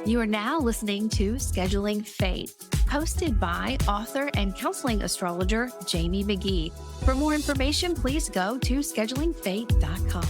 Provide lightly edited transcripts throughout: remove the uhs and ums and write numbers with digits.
You are now listening to Scheduling Fate, hosted by author and counseling astrologer Jamie Magee. For more information, please go to schedulingfate.com.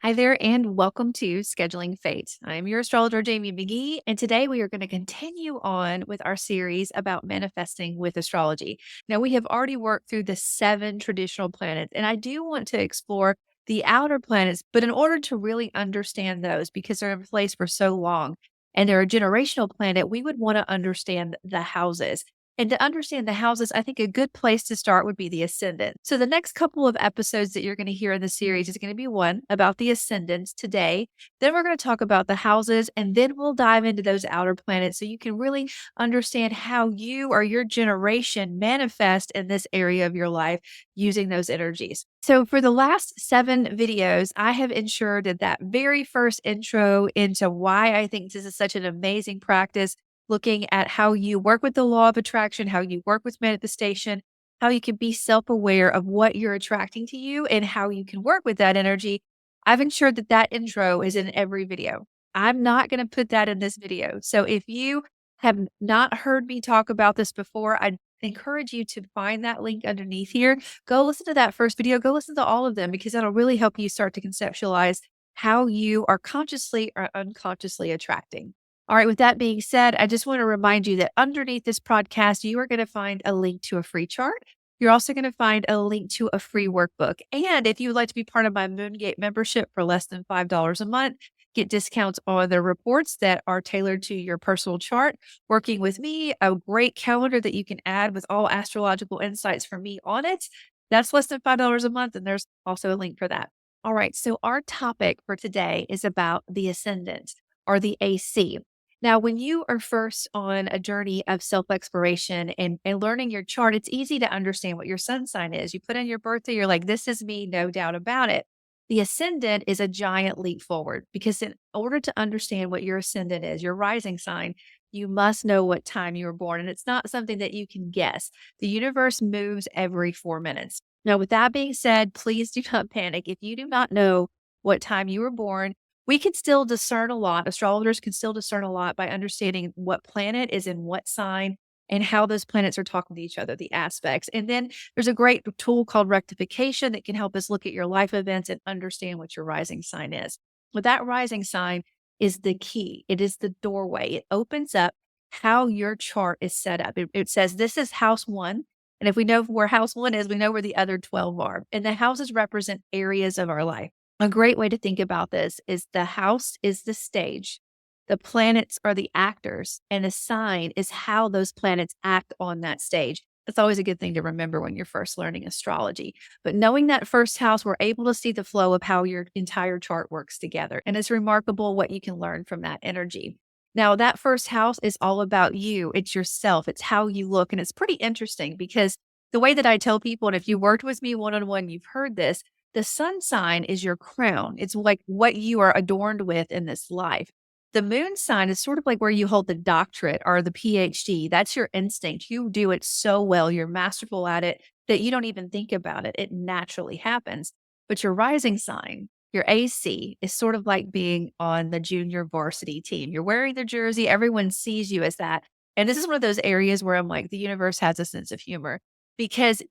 Hi there, and welcome to Scheduling Fate. I'm your astrologer, Jamie Magee, and today we are going to continue on with our series about manifesting with astrology. Now, we have already worked through the 7 traditional planets, and I do want to explore the outer planets, but in order to really understand those, because they're in place for so long and they're a generational planet, we would want to understand the houses. And to understand the houses, I think a good place to start would be the ascendant. So, the next couple of episodes that you're going to hear in the series is going to be one about the ascendants today. Then we're going to talk about the houses, and then we'll dive into those outer planets so you can really understand how you or your generation manifest in this area of your life using those energies. So, for the last 7 videos, I have ensured that very first intro into why I think this is such an amazing practice, looking at how you work with the law of attraction, how you work with manifestation, how you can be self aware of what you're attracting to you, and how you can work with that energy. I've ensured that intro is in every video. I'm not going to put that in this video. So if you have not heard me talk about this before, I encourage you to find that link underneath here. Go listen to that first video. Go listen to all of them because that'll really help you start to conceptualize how you are consciously or unconsciously attracting. All right, with that being said, I just want to remind you that underneath this podcast, you are going to find a link to a free chart. You're also going to find a link to a free workbook. And if you would like to be part of my Moongate membership for less than $5 a month, get discounts on the reports that are tailored to your personal chart, working with me, a great calendar that you can add with all astrological insights from me on it. That's less than $5 a month. And there's also a link for that. All right, so our topic for today is about the ascendant or the AC. Now, when you are first on a journey of self-exploration and learning your chart, it's easy to understand what your sun sign is. You put in your birthday, you're like, this is me, no doubt about it. The ascendant is a giant leap forward because in order to understand what your ascendant is, your rising sign, you must know what time you were born. And it's not something that you can guess. The universe moves every 4 minutes. Now, with that being said, please do not panic. If you do not know what time you were born, we can still discern a lot. Astrologers can still discern a lot by understanding what planet is in what sign and how those planets are talking to each other, the aspects. And then there's a great tool called rectification that can help us look at your life events and understand what your rising sign is. But that rising sign is the key. It is the doorway. It opens up how your chart is set up. It says this is house 1. And if we know where house 1 is, we know where the other 12 are. And the houses represent areas of our life. A great way to think about this is the house is the stage, the planets are the actors, and the sign is how those planets act on that stage. That's always a good thing to remember when you're first learning astrology. But knowing that first house, we're able to see the flow of how your entire chart works together. And it's remarkable what you can learn from that energy. Now, that first house is all about you. It's yourself. It's how you look. And it's pretty interesting because the way that I tell people, and if you worked with me one-on-one, you've heard this, the sun sign is your crown. It's like what you are adorned with in this life. The moon sign is sort of like where you hold the doctorate or the PhD. That's your instinct. You do it so well. You're masterful at it that you don't even think about it. It naturally happens. But your rising sign, your AC, is sort of like being on the junior varsity team. You're wearing the jersey. Everyone sees you as that. And this is one of those areas where I'm like, the universe has a sense of humor. Because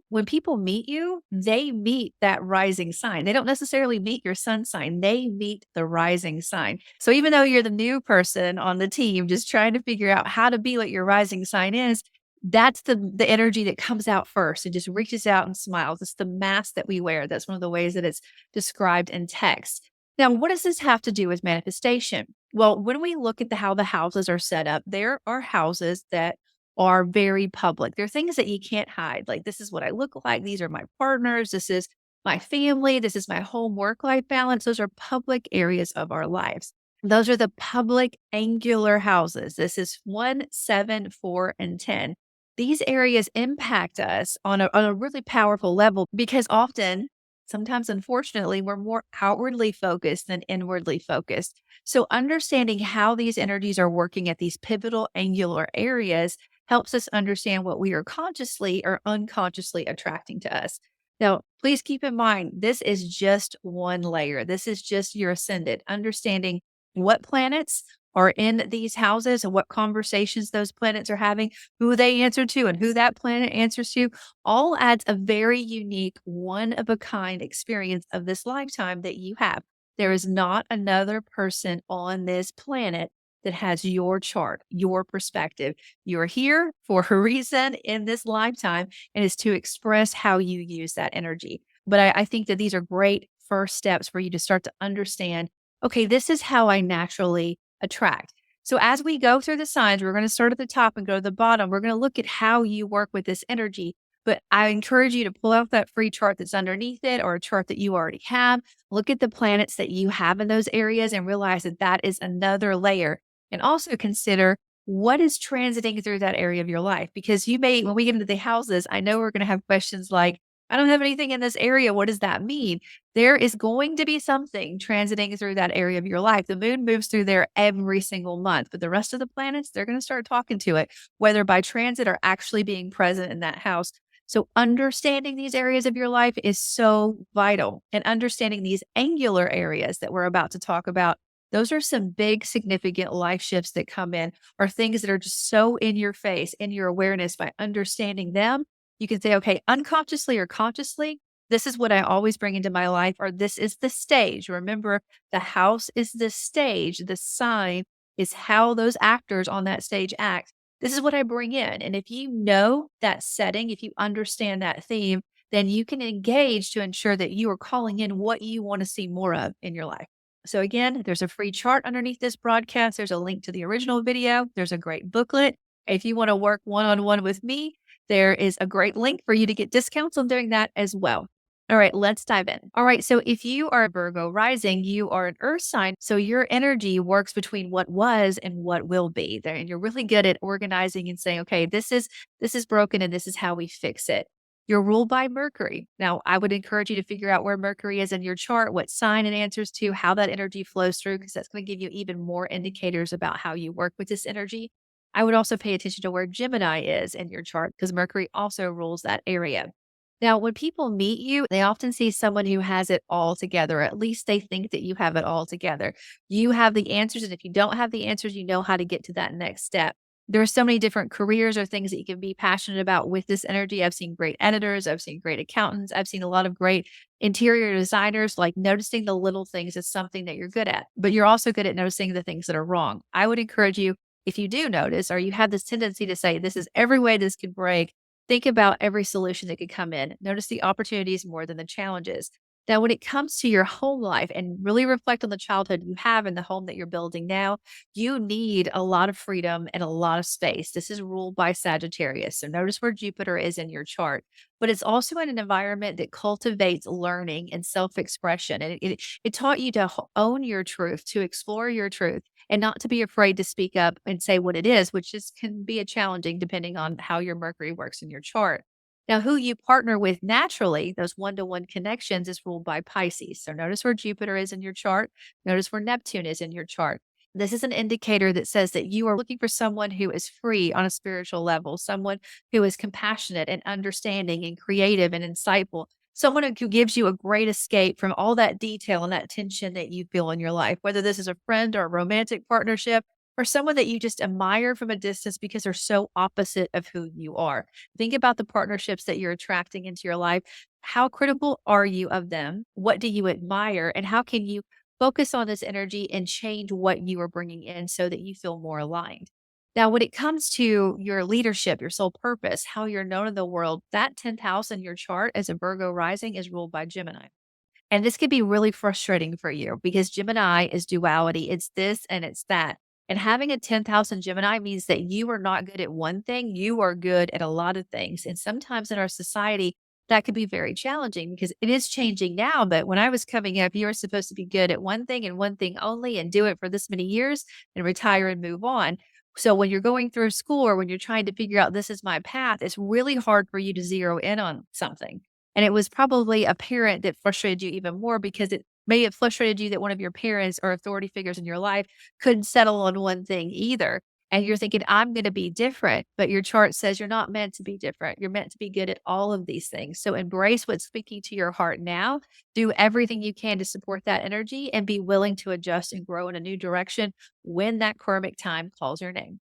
when people meet you, they meet that rising sign. They don't necessarily meet your sun sign. They meet the rising sign. So even though you're the new person on the team, just trying to figure out how to be what your rising sign is, that's the energy that comes out first and just reaches out and smiles. It's the mask that we wear. That's one of the ways that it's described in text. Now, what does this have to do with manifestation? Well, when we look at how the houses are set up, there are houses that are very public. They're things that you can't hide. Like, this is what I look like. These are my partners. This is my family. This is my home work-life balance. Those are public areas of our lives. Those are the public angular houses. This is 1, 7, 4, and 10. These areas impact us on a really powerful level because often, sometimes unfortunately, we're more outwardly focused than inwardly focused. So understanding how these energies are working at these pivotal angular areas helps us understand what we are consciously or unconsciously attracting to us. Now, please keep in mind, this is just one layer. This is just your ascendant, understanding what planets are in these houses and what conversations those planets are having, who they answer to, and who that planet answers to, all adds a very unique, one of a kind experience of this lifetime that you have. There is not another person on this planet that has your chart, your perspective. You're here for a reason in this lifetime, and is to express how you use that energy. But I think that these are great first steps for you to start to understand, okay, this is how I naturally attract. So as we go through the signs, we're going to start at the top and go to the bottom. We're going to look at how you work with this energy. But I encourage you to pull out that free chart that's underneath it or a chart that you already have. Look at the planets that you have in those areas and realize that that is another layer. And also consider what is transiting through that area of your life? Because you may, when we get into the houses, I know we're going to have questions like, I don't have anything in this area. What does that mean? There is going to be something transiting through that area of your life. The moon moves through there every single month, but the rest of the planets, they're going to start talking to it, whether by transit or actually being present in that house. So, understanding these areas of your life is so vital, and understanding these angular areas that we're about to talk about. Those are some big, significant life shifts that come in, or things that are just so in your face, in your awareness. By understanding them, you can say, okay, unconsciously or consciously, this is what I always bring into my life, or this is the stage. Remember, the house is the stage, the sign is how those actors on that stage act. This is what I bring in. And if you know that setting, if you understand that theme, then you can engage to ensure that you are calling in what you want to see more of in your life. So again, there's a free chart underneath this broadcast. There's a link to the original video. There's a great booklet. If you want to work one-on-one with me, there is a great link for you to get discounts on doing that as well. All right, let's dive in. All right, so if you are a Virgo rising, you are an earth sign. So your energy works between what was and what will be there. And you're really good at organizing and saying, okay, this is broken and this is how we fix it. You're ruled by Mercury. Now, I would encourage you to figure out where Mercury is in your chart, what sign it answers to, how that energy flows through, because that's going to give you even more indicators about how you work with this energy. I would also pay attention to where Gemini is in your chart, because Mercury also rules that area. Now, when people meet you, they often see someone who has it all together. At least they think that you have it all together. You have the answers. And if you don't have the answers, you know how to get to that next step. There are so many different careers or things that you can be passionate about with this energy. I've seen great editors, I've seen great accountants, I've seen a lot of great interior designers. Like, noticing the little things is something that you're good at, but you're also good at noticing the things that are wrong. I would encourage you, if you do notice, or you have this tendency to say, this is every way this could break, think about every solution that could come in. Notice the opportunities more than the challenges. Now, when it comes to your home life, and really reflect on the childhood you have in the home that you're building now, you need a lot of freedom and a lot of space. This is ruled by Sagittarius. So notice where Jupiter is in your chart. But it's also in an environment that cultivates learning and self expression. And it taught you to own your truth, to explore your truth, and not to be afraid to speak up and say what it is, which is can be a challenging depending on how your Mercury works in your chart. Now, who you partner with naturally, those one-to-one connections, is ruled by Pisces. So notice where Jupiter is in your chart. Notice where Neptune is in your chart. This is an indicator that says that you are looking for someone who is free on a spiritual level, someone who is compassionate and understanding and creative and insightful, someone who gives you a great escape from all that detail and that tension that you feel in your life, whether this is a friend or a romantic partnership, or someone that you just admire from a distance because they're so opposite of who you are. Think about the partnerships that you're attracting into your life. How critical are you of them? What do you admire? And how can you focus on this energy and change what you are bringing in so that you feel more aligned? Now, when it comes to your leadership, your soul purpose, how you're known in the world, that 10th house in your chart as a Virgo rising is ruled by Gemini. And this could be really frustrating for you because Gemini is duality. It's this and it's that. And having a 10th house in Gemini means that you are not good at one thing, you are good at a lot of things. And sometimes in our society, that could be very challenging because it is changing now. But when I was coming up, you were supposed to be good at one thing and one thing only and do it for this many years and retire and move on. So when you're going through school or when you're trying to figure out this is my path, it's really hard for you to zero in on something. And it was probably a parent that frustrated you even more because it may have frustrated you that one of your parents or authority figures in your life couldn't settle on one thing either. and you're thinking, I'm going to be different, but your chart says you're not meant to be different. You're meant to be good at all of these things. So embrace what's speaking to your heart now. Do everything you can to support that energy and be willing to adjust and grow in a new direction when that karmic time calls your name.